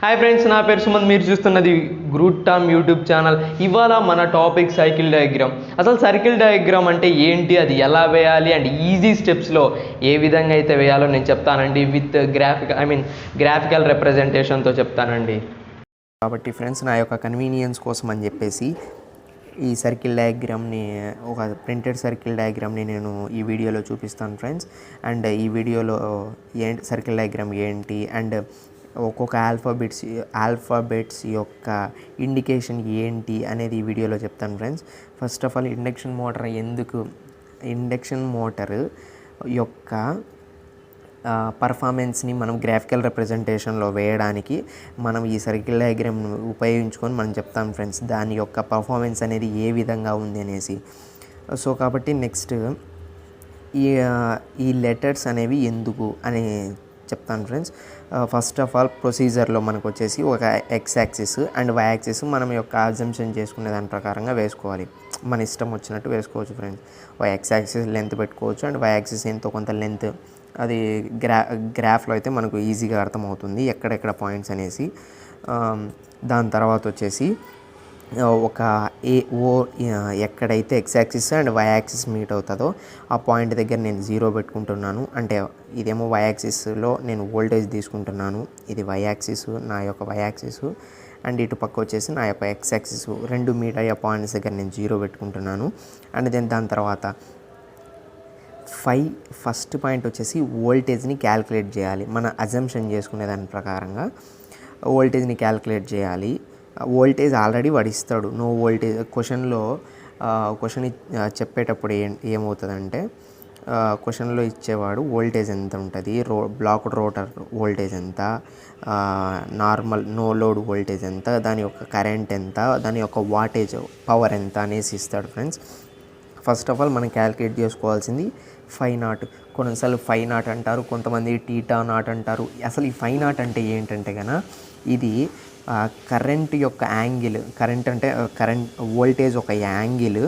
Hi friends, నా పేరు సుమంత్. మీరు చూస్తున్నది గ్రూట్ టామ్ యూట్యూబ్ ఛానల్. ఇవాళ మన టాపిక్ సైకిల్ డయాగ్రామ్. అసలు సర్కిల్ డయాగ్రామ్ అంటే ఏంటి, అది ఎలా వేయాలి అండ్ ఈజీ స్టెప్స్లో ఏ విధంగా అయితే వేయాలో నేను చెప్తానండి. విత్ గ్రాఫికల్ రిప్రజెంటేషన్తో చెప్తానండి. కాబట్టి ఫ్రెండ్స్, నా యొక్క కన్వీనియన్స్ కోసం అని చెప్పేసి ఈ సర్కిల్ డయాగ్రామ్ని, ఒక ప్రింటెడ్ సర్కిల్ డయాగ్రామ్ని నేను ఈ వీడియోలో చూపిస్తాను ఫ్రెండ్స్. అండ్ ఈ వీడియోలో సర్కిల్ డయాగ్రామ్ ఏంటి అండ్ ఒక్కొక్క ఆల్ఫాబెట్స్ యొక్క ఇండికేషన్ ఏంటి అనేది ఈ వీడియోలో చెప్తాను friends. First of all, induction motor యొక్క పర్ఫార్మెన్స్ని మనం గ్రాఫికల్ రిప్రజెంటేషన్లో వేయడానికి మనం ఈ సర్కిల్ డయాగ్రామ్ను ఉపయోగించుకొని మనం చెప్తాం ఫ్రెండ్స్, దాని యొక్క పర్ఫార్మెన్స్ అనేది ఏ విధంగా ఉంది అనేసి. సో కాబట్టి నెక్స్ట్ ఈ లెటర్స్ అనేవి ఎందుకు అని చెప్తాను ఫ్రెండ్స్. ఫస్ట్ ఆఫ్ ఆల్, ప్రొసీజర్లో మనకు వచ్చేసి ఒక X axis and Y axis మనం యొక్క అజంప్షన్ చేసుకునే దాని ప్రకారంగా వేసుకోవాలి. మన ఇష్టం వచ్చినట్టు వేసుకోవచ్చు ఫ్రెండ్స్. ఎక్స్ యాక్సిస్ లెంత్ పెట్టుకోవచ్చు అండ్ వై యాక్సిస్ ఎంతో కొంత లెంత్, అది గ్రాఫ్లో అయితే మనకు ఈజీగా అర్థమవుతుంది ఎక్కడెక్కడ పాయింట్స్ అనేసి. దాని తర్వాత వచ్చేసి ఒక ఎక్కడైతే X axis and Y axis meet అవుతుందో ఆ పాయింట్ దగ్గర నేను 0 పెట్టుకుంటున్నాను. అంటే ఇదేమో వై యాక్సిస్లో నేను వోల్టేజ్ తీసుకుంటున్నాను, ఇది వై యాక్సిస్, నా యొక్క వై యాక్సిస్. అండ్ ఇటు పక్క వచ్చేసి నా యొక్క ఎక్స్ యాక్సిస్, రెండు మీట్ అయ్యే పాయింట్స్ దగ్గర నేను 0 పెట్టుకుంటున్నాను. అండ్ దాని తర్వాత ఫస్ట్ పాయింట్ వచ్చేసి వోల్టేజ్ని క్యాలిక్యులేట్ చేయాలి. మన అజంప్షన్ చేసుకునే దాని ప్రకారంగా వోల్టేజ్ని క్యాలిక్యులేట్ చేయాలి. వోల్టేజ్ ఆల్రెడీ వాడిస్తాడు. నో వోల్టేజ్ క్వశ్చన్ చెప్పేటప్పుడు ఏమవుతుందంటే, క్వశ్చన్లో ఇచ్చేవాడు వోల్టేజ్ ఎంత ఉంటుంది, బ్లాక్డ్ రోటర్ వోల్టేజ్ ఎంత, నార్మల్ నో లోడ్ వోల్టేజ్ ఎంత, దాని యొక్క కరెంట్ ఎంత, దాని యొక్క వాటేజ్ పవర్ ఎంత అనేసి ఇస్తాడు ఫ్రెండ్స్. ఫస్ట్ ఆఫ్ ఆల్ మనం క్యాలిక్యులేట్ చేసుకోవాల్సింది 5 కొన్నిసార్లు 5 అంటారు, కొంతమంది θ0 అంటారు. అసలు ఈ 5 అంటే ఏంటంటే కనుక, ఇది కరెంట్ యొక్క యాంగిల్. కరెంట్ వోల్టేజ్ ఒక యాంగిల్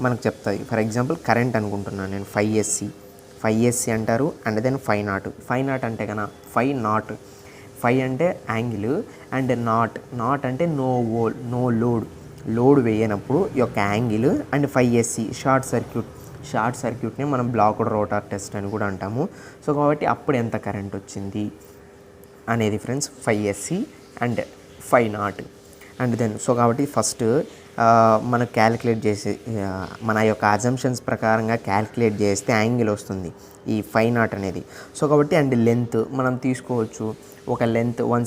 మనకు చెప్తుంది. ఫర్ ఎగ్జాంపుల్ కరెంట్ అనుకుంటున్నాను నేను 5SC అంటారు. అండ్ దెన్ 5 అంటే కనుక 5 అంటే యాంగిల్ అండ్ నాట్ అంటే నో లోడ్ వేయనప్పుడు యొక్క యాంగిల్. అండ్ 5SC షార్ట్ సర్క్యూట్ని మనం బ్లాక్డ్ రోటర్ టెస్ట్ అని కూడా అంటాము. సో కాబట్టి అప్పుడు ఎంత కరెంట్ వచ్చింది అనేది friends 5SC and 5 and then. So కాబట్టి ఫస్ట్ మనం క్యాలిక్యులేట్ చేసి మన యొక్క అజంప్షన్స్ ప్రకారంగా క్యాలిక్యులేట్ చేస్తే యాంగిల్ వస్తుంది ఈ 5 అనేది. సో కాబట్టి అండ్ లెంత్ మనం తీసుకోవచ్చు. ఒక length 1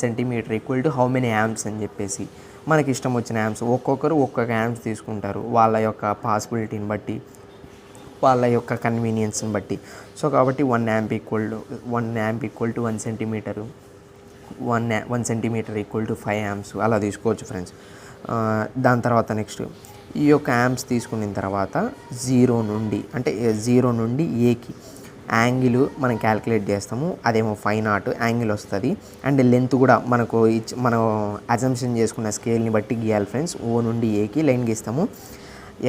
centimetre equal to how many amps అని చెప్పేసి మనకి ఇష్టం వచ్చిన యాంప్స్, ఒక్కొక్కరు ఒక్కొక్క యాంప్స్ తీసుకుంటారు వాళ్ళ యొక్క పాసిబిలిటీని బట్టి, వాళ్ళ యొక్క కన్వీనియన్స్ని బట్టి. సో కాబట్టి 1 amp equal to 1 centimetre, 1 centimetre equal to 5 amps అలా తీసుకోవచ్చు ఫ్రెండ్స్. దాని తర్వాత నెక్స్ట్ ఈ యొక్క యాంప్స్ తీసుకున్న తర్వాత 0 నుండి ఏకి యాంగిల్ మనం క్యాలిక్యులేట్ చేస్తాము. అదేమో 5 యాంగిల్ వస్తుంది. అండ్ లెంత్ కూడా మనం అజంప్షన్ చేసుకున్న స్కేల్ని బట్టి గీయాలి ఫ్రెండ్స్. O నుండి ఏకి లైన్ గీస్తాము.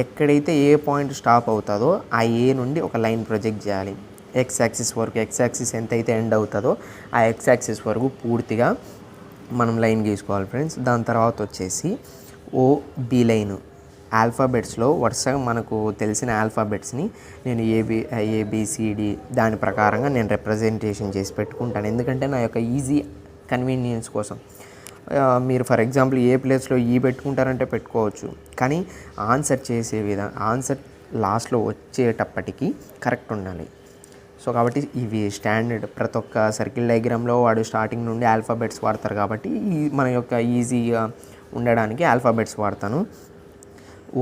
ఎక్కడైతే ఏ పాయింట్ స్టాప్ అవుతుందో ఆ ఏ నుండి ఒక లైన్ ప్రొజెక్ట్ చేయాలి ఎక్స్ యాక్సిస్ వరకు. ఎక్స్ యాక్సిస్ ఎంతైతే ఎండ్ అవుతుందో ఆ ఎక్స్ యాక్సిస్ వరకు పూర్తిగా మనం లైన్ గీసుకోవాలి ఫ్రెండ్స్. దాని తర్వాత వచ్చేసి OB లైన్. ఆల్ఫాబెట్స్లో వరుసగా మనకు తెలిసిన ఆల్ఫాబెట్స్ని నేను ABCD దాని ప్రకారంగా నేను రిప్రజెంటేషన్ చేసి పెట్టుకుంటాను. ఎందుకంటే నా యొక్క ఈజీ కన్వీనియన్స్ కోసం. మీరు ఫర్ ఎగ్జాంపుల్ ఏ ప్లేస్లో పెట్టుకుంటారంటే పెట్టుకోవచ్చు, కానీ ఆన్సర్ లాస్ట్లో వచ్చేటప్పటికి కరెక్ట్ ఉండాలి. సో కాబట్టి ఇవి స్టాండర్డ్. ప్రతి ఒక్క సర్కిల్ డయాగ్రామ్లో వాడు స్టార్టింగ్ నుండి ఆల్ఫాబెట్స్ వాడతారు. కాబట్టి మన యొక్క ఈజీగా ఉండడానికి ఆల్ఫాబెట్స్ వాడతాను.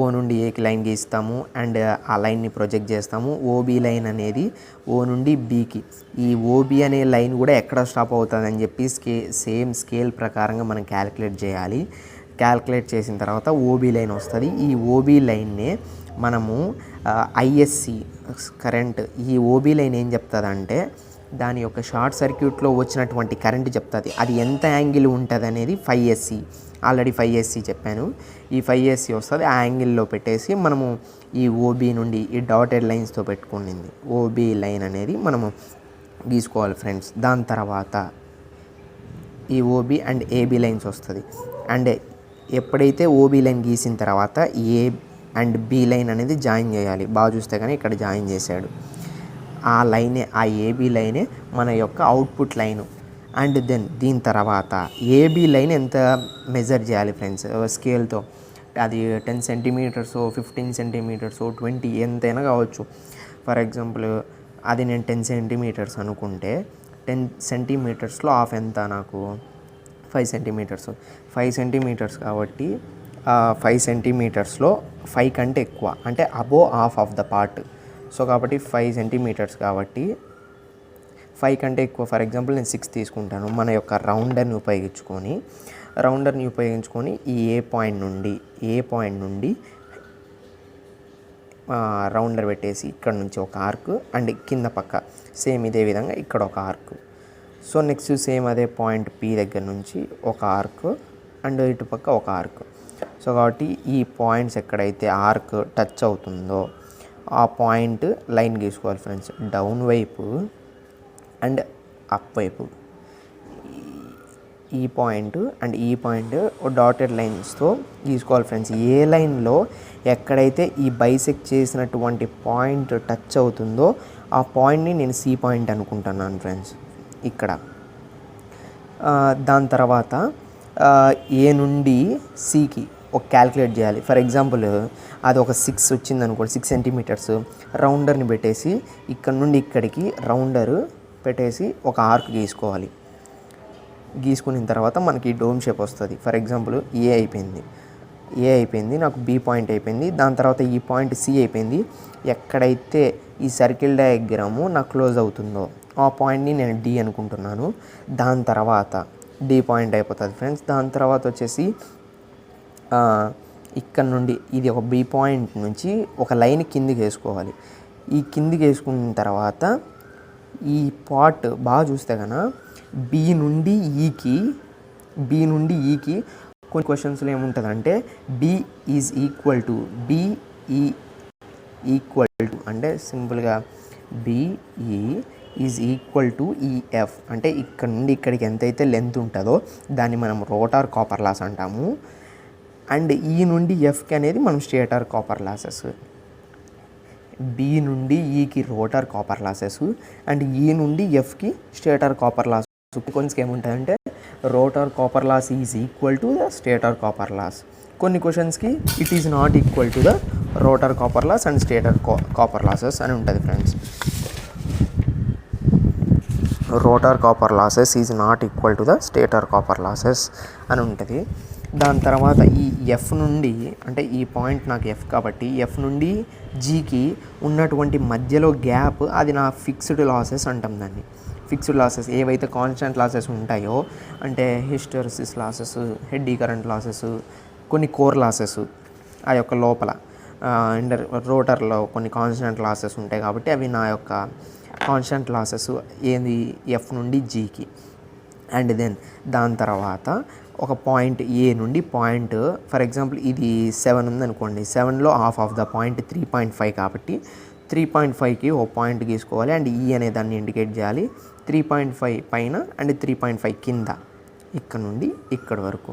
O నుండి ఏకి లైన్ గీస్తాము అండ్ ఆ లైన్ని ప్రొజెక్ట్ చేస్తాము. OB లైన్ అనేది O నుండి Bకి. ఈ OB అనే లైన్ కూడా ఎక్కడ స్టాప్ అవుతుంది అని చెప్పి సేమ్ స్కేల్ ప్రకారంగా మనం క్యాలిక్యులేట్ చేయాలి. క్యాలిక్యులేట్ చేసిన తర్వాత OB లైన్ వస్తుంది. ఈ OB లైన్నే మనము ISC కరెంట్. ఈ OB లైన్ ఏం చెప్తుందంటే దాని యొక్క షార్ట్ సర్క్యూట్లో వచ్చినటువంటి కరెంట్ చెప్తుంది. అది ఎంత యాంగిల్ ఉంటుంది అనేది 5SC. ఆల్రెడీ 5SC చెప్పాను. ఈ 5SC వస్తుంది. ఆ యాంగిల్లో పెట్టేసి మనము ఈ OB నుండి ఈ డాటెడ్ లైన్స్తో పెట్టుకునింది OB లైన్ అనేది మనము గీసుకోవాలి ఫ్రెండ్స్. దాని తర్వాత ఈ ఓబీ అండ్ ఏబీ లైన్స్ వస్తుంది. అండ్ ఎప్పుడైతే ఓబీ లైన్ గీసిన తర్వాత ఏ అండ్ బి లైన్ అనేది జాయిన్ చేయాలి. బాగా చూస్తే కానీ ఇక్కడ జాయిన్ చేశాడు. ఆ లైనే, ఆ ఏబీ లైనే మన యొక్క అవుట్పుట్ లైను. అండ్ దెన్ దీని తర్వాత ఏబీ లైన్ ఎంత మెజర్ చేయాలి ఫ్రెండ్స్ స్కేల్తో, అది 10 సెంటీమీటర్స్, 15 సెంటీమీటర్స్, 20 ఎంతైనా కావచ్చు. ఫర్ ఎగ్జాంపుల్ అది నేను 10 సెంటీమీటర్స్ అనుకుంటే 10 సెంటీమీటర్స్లో హాఫ్ ఎంత, నాకు 5 సెంటీమీటర్స్. 5 సెంటీమీటర్స్ కాబట్టి 5 సెంటీమీటర్స్లో 5 కంటే ఎక్కువ అంటే above half of the part. So కాబట్టి 5 సెంటీమీటర్స్ కాబట్టి 5 కంటే ఎక్కువ. ఫర్ ఎగ్జాంపుల్ నేను 6 తీసుకుంటాను. మన యొక్క రౌండర్ని ఉపయోగించుకొని ఈ ఏ పాయింట్ నుండి రౌండర్ పెట్టేసి ఇక్కడ నుంచి ఒక ఆర్క్ అండ్ కింద పక్క సేమ్ ఇదే విధంగా ఇక్కడ ఒక ఆర్క్. సో నెక్స్ట్ సేమ్ అదే పాయింట్ పి దగ్గర నుంచి ఒక ఆర్క్ అండ్ ఇటు పక్క ఒక ఆర్క్. సో కాబట్టి ఈ పాయింట్స్ ఎక్కడైతే ఆర్క్ టచ్ అవుతుందో ఆ పాయింట్ లైన్ గీసుకోవాలి ఫ్రెండ్స్, డౌన్ వైపు అండ్ అప్ వైపు. ఈ పాయింట్ అండ్ ఈ పాయింట్ డాటెడ్ లైన్స్తో గీసుకోవాలి ఫ్రెండ్స్. ఏ లైన్లో ఎక్కడైతే ఈ బైసెక్ట్ చేసినటువంటి పాయింట్ టచ్ అవుతుందో ఆ పాయింట్ని నేను సి పాయింట్ అనుకుంటున్నాను ఫ్రెండ్స్ ఇక్కడ. దాని తర్వాత ఏ నుండి సికి ఒక క్యాల్కులేట్ చేయాలి. ఫర్ ఎగ్జాంపుల్ అది ఒక 6 వచ్చింది అనుకోండి, 6 సెంటీమీటర్స్. రౌండర్ని పెట్టేసి ఇక్కడ నుండి ఇక్కడికి రౌండర్ పెట్టేసి ఒక ఆర్క్ గీసుకోవాలి. గీసుకున్న తర్వాత మనకి డోమ్ షేప్ వస్తుంది. ఫర్ ఎగ్జాంపుల్ ఏ అయిపోయింది, నాకు బి పాయింట్ అయిపోయింది. దాని తర్వాత ఈ పాయింట్ సి అయిపోయింది. ఎక్కడైతే ఈ సర్కిల్ డయాగ్రాము నాకు క్లోజ్ అవుతుందో ఆ పాయింట్ని నేను డి అనుకుంటున్నాను. దాని తర్వాత డి పాయింట్ అయిపోతుంది ఫ్రెండ్స్. దాని తర్వాత వచ్చేసి ఇక్కడ నుండి ఇది ఒక బి పాయింట్ నుంచి ఒక లైన్ కిందికి వేసుకోవాలి. ఈ కిందికి వేసుకున్న తర్వాత ఈ పార్ట్ బాగా చూస్తే కన్నా బి నుండి ఈకి కొన్ని క్వశ్చన్స్లో ఏముంటుందంటే డి ఈజ్ ఈక్వల్ టు అంటే సింపుల్గా BE is equal to EF అంటే ఇక్కడ నుండి ఇక్కడికి ఎంతైతే లెంత్ ఉంటుందో దాన్ని మనం రోటార్ కాపర్ లాస్ అంటాము. అండ్ ఈ నుండి ఎఫ్కి అనేది మనం స్టేటర్ కాపర్ లాసెస్. బి నుండి ఈకి రోటర్ కాపర్ లాసెస్ అండ్ ఈ నుండి ఎఫ్కి స్టేటర్ కాపర్ లాస్. క్వశ్చన్స్కి ఏముంటుందంటే rotor copper loss is equal to the stator copper loss. కొన్ని క్వశ్చన్స్కి it is not equal to the rotor copper loss and stator copper losses అని ఉంటుంది friends. Rotor copper losses is not equal to the stator copper losses అని ఉంటుంది. దాని తర్వాత ఈ F నుండి అంటే ఈ పాయింట్ నాకు ఎఫ్ కాబట్టి ఎఫ్ నుండి జీకి ఉన్నటువంటి మధ్యలో గ్యాప్ అది నా ఫిక్స్డ్ లాసెస్ అంటాం దాన్ని. ఫిక్స్డ్ లాసెస్ ఏవైతే కాన్స్టెంట్ లాసెస్ ఉంటాయో అంటే హిస్టెరిసిస్ లాసెస్, హెడ్డీ కరెంట్ లాసెస్, కొన్ని కోర్ లాసెస్ ఆ యొక్క లోపల రోటర్లో కొన్ని కాన్స్టెంట్ లాసెస్ ఉంటాయి కాబట్టి అవి నా యొక్క కాన్స్టెంట్ లాసెస్ ఏంది ఎఫ్ నుండి జీకి. అండ్ దెన్ దాని తర్వాత ఒక పాయింట్ ఏ నుండి పాయింట్ ఫర్ ఎగ్జాంపుల్ ఇది 7 ఉందనుకోండి, 7లో హాఫ్ ఆఫ్ ద పాయింట్ 3.5 కాబట్టి 3.5కి ఒక పాయింట్ గీసుకోవాలి అండ్ ఈ అనే దాన్ని ఇండికేట్ చేయాలి. 3.5 పైన అండ్ 3.5 కింద ఇక్కడ నుండి ఇక్కడ వరకు.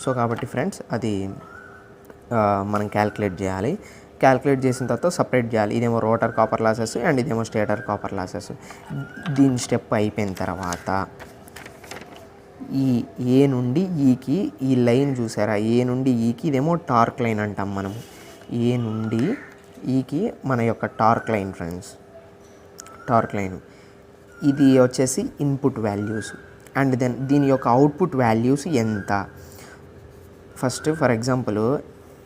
సో కాబట్టి ఫ్రెండ్స్ అది మనం క్యాల్కులేట్ చేయాలి. క్యాల్కులేట్ చేసిన తర్వాత సపరేట్ చేయాలి. ఇదేమో రోటర్ కాపర్ లాసెస్ అండ్ ఇదేమో స్టేటర్ కాపర్ లాసెస్. దీని స్టెప్ అయిపోయిన తర్వాత ఈ ఏ నుండి ఈకి ఈ లైన్ చూసారా, ఏ నుండి ఈకి ఇదేమో టార్క్ లైన్ అంటాం మనం. ఏ నుండి ఈకి మన యొక్క torque line friends, torque line. ఇది వచ్చేసి ఇన్పుట్ వాల్యూస్ అండ్ దెన్ దీని యొక్క అవుట్పుట్ వాల్యూస్ ఎంత. ఫస్ట్ ఫర్ ఎగ్జాంపుల్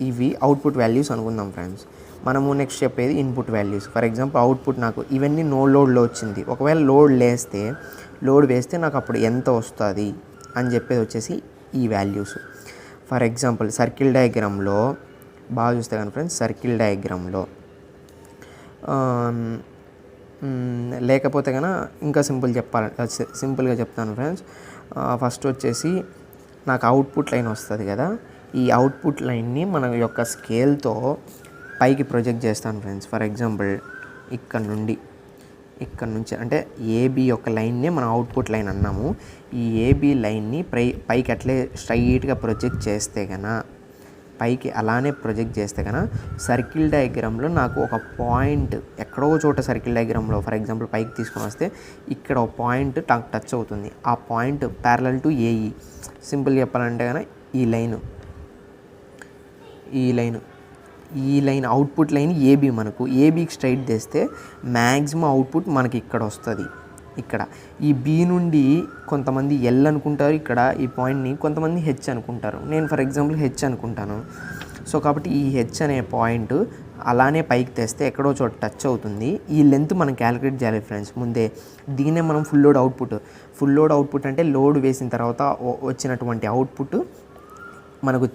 ఇవి అవుట్పుట్ వాల్యూస్ అనుకుందాం ఫ్రెండ్స్. మనము నెక్స్ట్ చెప్పేది input values. For example output నాకు ఇవన్నీ నో లోడ్లో వచ్చింది. ఒకవేళ లోడ్ వేస్తే నాకు అప్పుడు ఎంత వస్తుంది అని చెప్పేది వచ్చేసి ఈ వాల్యూస్. ఫర్ ఎగ్జాంపుల్ సర్కిల్ డయాగ్రామ్లో బాగా చూస్తే కానీ ఫ్రెండ్స్, సర్కిల్ డయాగ్రామ్లో లేకపోతే కన్నా ఇంకా సింపుల్గా చెప్తాను ఫ్రెండ్స్. ఫస్ట్ వచ్చేసి నాకు అవుట్పుట్ లైన్ వస్తుంది కదా, ఈ అవుట్పుట్ లైన్ని మన యొక్క స్కేల్తో పైకి ప్రొజెక్ట్ చేస్తాను ఫ్రెండ్స్. ఫర్ ఎగ్జాంపుల్ ఇక్కడ నుండి ఇక్కడ నుంచి అంటే ఏబి యొక్క లైన్నే మనం అవుట్పుట్ లైన్ అన్నాము. ఈ ఏబి లైన్ని పైకి అట్లే స్ట్రైట్గా ప్రొజెక్ట్ చేస్తే కన్నా పైకి అలానే ప్రొజెక్ట్ చేస్తే కన్నా సర్కిల్ డయాగ్రామ్లో నాకు ఒక పాయింట్ ఎక్కడో చోట సర్కిల్ డయాగ్రామ్లో ఫర్ ఎగ్జాంపుల్ పైకి తీసుకొని వస్తే ఇక్కడ ఒక పాయింట్ టచ్ అవుతుంది. ఆ point parallel to AE. Simple చెప్పాలంటే కన్నా ఈ లైన్ అవుట్పుట్ లైన్ ఏబీ. మనకు ఏబీకి స్ట్రైట్ తెస్తే మ్యాక్సిమం అవుట్పుట్ మనకి ఇక్కడ వస్తుంది. ఇక్కడ ఈ బి నుండి కొంతమంది ఎల్ అనుకుంటారు, ఇక్కడ ఈ పాయింట్ని కొంతమంది హెచ్ అనుకుంటారు. నేను ఫర్ ఎగ్జాంపుల్ హెచ్ అనుకుంటాను. సో కాబట్టి ఈ హెచ్ అనే పాయింట్ అలానే పైకి తెస్తే ఎక్కడో చోట టచ్ అవుతుంది. ఈ లెంత్ మనం క్యాలిక్యులేట్ చేయాలి ఫ్రెండ్స్ ముందే. దీన్నే మనం ఫుల్ లోడ్ అవుట్పుట్ అంటే లోడ్ వేసిన తర్వాత వచ్చినటువంటి అవుట్పుట్ మనకు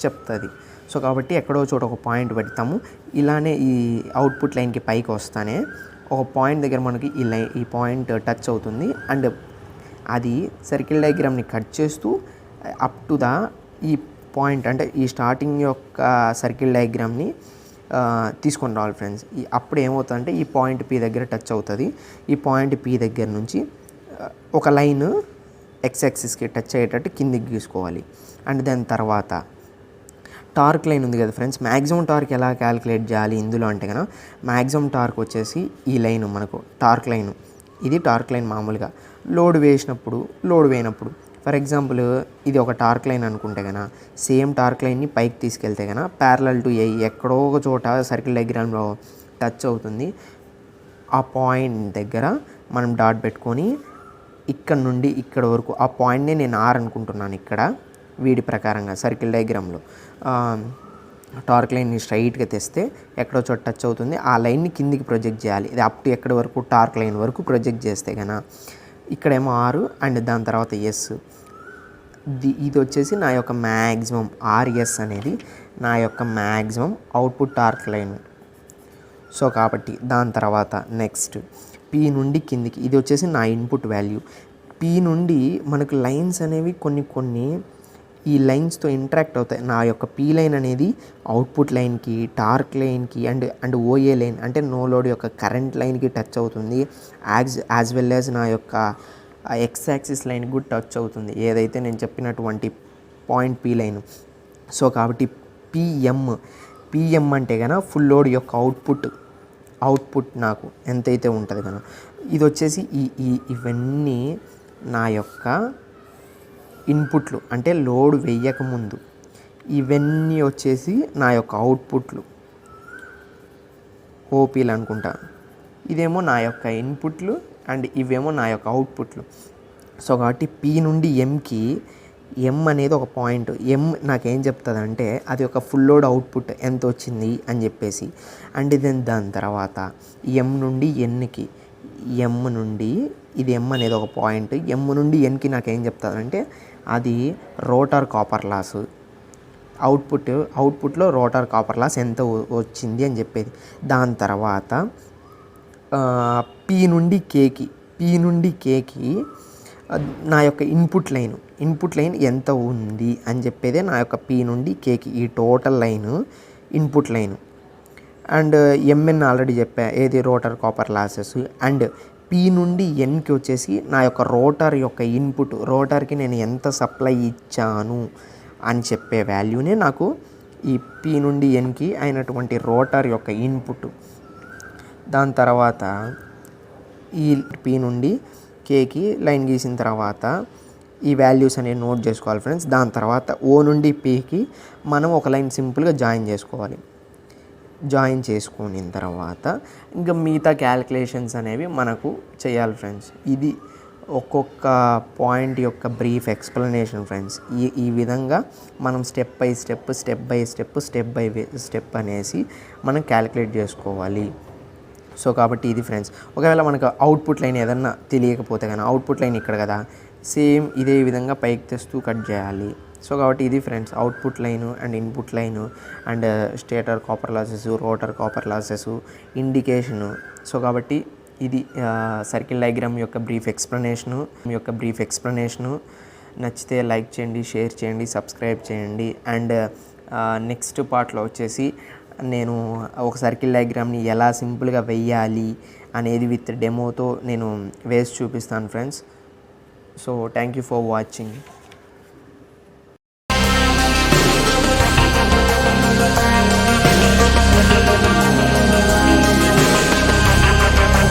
చెప్తుంది. సో కాబట్టి ఎక్కడో చోట ఒక పాయింట్ పెడతాము. ఇలానే ఈ అవుట్పుట్ లైన్కి పైకి వస్తానే ఒక పాయింట్ దగ్గర మనకి ఈ పాయింట్ టచ్ అవుతుంది. అండ్ అది సర్కిల్ డయాగ్రామ్ని కట్ చేస్తూ అప్ టు ఈ పాయింట్ అంటే ఈ స్టార్టింగ్ యొక్క సర్కిల్ డయాగ్రామ్ని తీసుకొని రావాలి ఫ్రెండ్స్. అప్పుడు ఏమవుతుందంటే ఈ పాయింట్ పి దగ్గర టచ్ అవుతుంది. ఈ పాయింట్ పి దగ్గర నుంచి ఒక లైన్ ఎక్స్ యాక్సిస్కి టచ్ అయ్యేటట్టు కిందికి గీసుకోవాలి. అండ్ దాని తర్వాత టార్క్ లైన్ ఉంది కదా ఫ్రెండ్స్, మ్యాక్సిమం టార్క్ ఎలా క్యాలిక్యులేట్ చేయాలి ఇందులో అంటే కనుక మ్యాక్సిమం టార్క్ వచ్చేసి ఈ లైన్ మనకు టార్క్ లైన్. ఇది టార్క్ లైన్ మామూలుగా లోడ్ వేయినప్పుడు ఫర్ ఎగ్జాంపుల్ ఇది ఒక టార్క్ లైన్ అనుకుంటే కనుక సేమ్ టార్క్ లైన్ని పైకి తీసుకెళ్తే కనుక ప్యారలల్ టు ఏ ఎక్కడో ఒక చోట సర్కిల్ డయాగ్రామ్లో టచ్ అవుతుంది. ఆ పాయింట్ దగ్గర మనం డాట్ పెట్టుకొని ఇక్కడ నుండి ఇక్కడ వరకు ఆ పాయింట్నే నేను ఆర్ అనుకుంటున్నాను. ఇక్కడ వీడి ప్రకారంగా సర్కిల్ డయాగ్రామ్లో టార్క్ లైన్ని స్ట్రైట్గా తెస్తే ఎక్కడో చోట టచ్ అవుతుంది. ఆ లైన్ని కిందికి ప్రొజెక్ట్ చేయాలి. ఇది అప్ టు ఎక్కడి వరకు టార్క్ లైన్ వరకు ప్రొజెక్ట్ చేస్తే కనుక ఇక్కడేమో ఆరు అండ్ దాని తర్వాత ఎస్. ఇది వచ్చేసి నా యొక్క మ్యాక్సిమం ఆర్ఎస్ అనేది నా యొక్క maximum output torque line. So కాబట్టి దాని తర్వాత నెక్స్ట్ పి నుండి కిందికి ఇది వచ్చేసి నా ఇన్పుట్ వాల్యూ. పి నుండి మనకు లైన్స్ అనేవి కొన్ని ఈ లైన్స్తో ఇంటరాక్ట్ అవుతాయి. నా యొక్క పీ లైన్ అనేది అవుట్పుట్ లైన్కి, టార్క్ లైన్కి అండ్ ఓఏ లైన్ అంటే నో లోడ్ యొక్క కరెంట్ లైన్కి టచ్ అవుతుంది. యాజ్ వెల్ యాజ్ నా యొక్క ఎక్స్ యాక్సిస్ లైన్కి కూడా టచ్ అవుతుంది, ఏదైతే నేను చెప్పినటువంటి పాయింట్ పీ లైన్. సో కాబట్టి పిఎం అంటే కనుక ఫుల్ లోడ్ యొక్క అవుట్పుట్ నాకు ఎంతైతే ఉంటుంది కనుక ఇది వచ్చేసి ఇవన్నీ నా యొక్క ఇన్పుట్లు అంటే లోడ్ వేయకముందు. ఇవన్నీ వచ్చేసి నా యొక్క అవుట్పుట్లు ఓపీలు అనుకుంటా. ఇదేమో నా యొక్క ఇన్పుట్లు అండ్ ఇవేమో నా యొక్క అవుట్పుట్లు. సో కాబట్టి పి నుండి ఎంకి ఎం అనేది ఒక పాయింట్. ఎం నాకేం చెప్తుంది అంటే అది ఒక ఫుల్ లోడ్ అవుట్పుట్ ఎంత వచ్చింది అని చెప్పేసి. అండ్ దాని తర్వాత ఎం నుండి ఎన్కి ఇది ఎం అనేది ఒక పాయింట్. ఎం నుండి ఎన్కి నాకేం చెప్తుంది అంటే అది రోటర్ కాపర్ లాస్. అవుట్పుట్లో రోటర్ కాపర్ లాస్ ఎంత వచ్చింది అని చెప్పేది. దాని తర్వాత పి నుండి కేకి నా యొక్క ఇన్పుట్ లైన్ ఎంత ఉంది అని చెప్పేదే నా యొక్క పి నుండి కేకి ఈ total line input line. And MN already చెప్పా, ఏది rotor copper losses. And P నుండి ఎన్కి వచ్చేసి నా యొక్క రోటర్ యొక్క ఇన్పుట్, రోటర్కి నేను ఎంత సప్లై ఇచ్చాను అని చెప్పే వాల్యూనే నాకు ఈ పి నుండి ఎన్కి అయినటువంటి రోటర్ యొక్క ఇన్పుట్. దాని తర్వాత ఈ పి నుండి కేకి లైన్ గీసిన తర్వాత ఈ వాల్యూస్ అనేవి నోట్ చేసుకోవాలి ఫ్రెండ్స్. దాని తర్వాత ఓ నుండి పీకి మనం ఒక లైన్ సింపుల్గా జాయిన్ చేసుకున్న తర్వాత ఇంకా మిగతా క్యాలిక్యులేషన్స్ అనేవి మనకు చేయాలి ఫ్రెండ్స్. ఇది ఒక్కొక్క పాయింట్ యొక్క బ్రీఫ్ ఎక్స్ప్లెనేషన్ ఫ్రెండ్స్. ఈ విధంగా మనం స్టెప్ బై స్టెప్ అనేసి మనం క్యాలిక్యులేట్ చేసుకోవాలి. సో కాబట్టి ఇది ఫ్రెండ్స్. ఒకవేళ మనకు అవుట్పుట్ లైన్ ఏదన్నా తెలియకపోతే కానీ అవుట్పుట్ లైన్ ఇక్కడ కదా, సేమ్ ఇదే విధంగా పైకి తెస్తూ కట్ చేయాలి. సో కాబట్టి ఇది friends output line and input line and stator copper losses, rotor copper losses, indication. So కాబట్టి ఇది సర్కిల్ డయాగ్రామ్ యొక్క బ్రీఫ్ ఎక్స్ప్లెనేషను. నచ్చితే లైక్ చేయండి, షేర్ చేయండి, సబ్స్క్రైబ్ చేయండి. అండ్ నెక్స్ట్ పార్ట్లో వచ్చేసి నేను ఒక సర్కిల్ డయాగ్రామ్ని ఎలా సింపుల్గా వెయ్యాలి అనేది విత్ డెమోతో నేను వేసి చూపిస్తాను friends. So thank you for watching.